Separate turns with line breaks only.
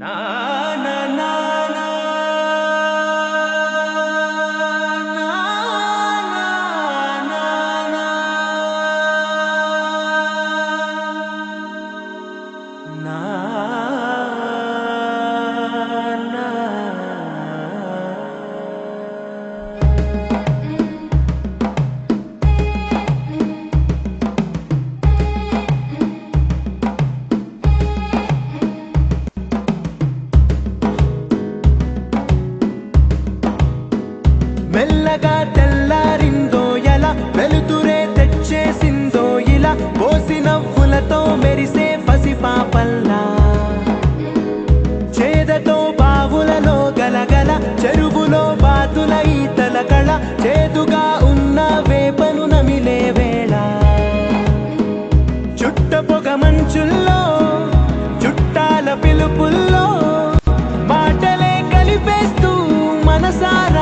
నా నా నా నా నా నా నా నా మెల్లగా తెల్లారిందో ఎలా వెలుతురే తెచ్చేసిందో ఇలా పోసి నవ్వులతో మెరిసే పసిపాపల్లా చేదతో బావులలో గలగల చెరువులో బాతుల ఈతల కళ చేదుగా ఉన్న వేపను నమిలే వేళ చుట్ట పొగ మంచుల్లో చుట్టాల పిలుపుల్లో మాటలే కలిపేస్తూ మనసారా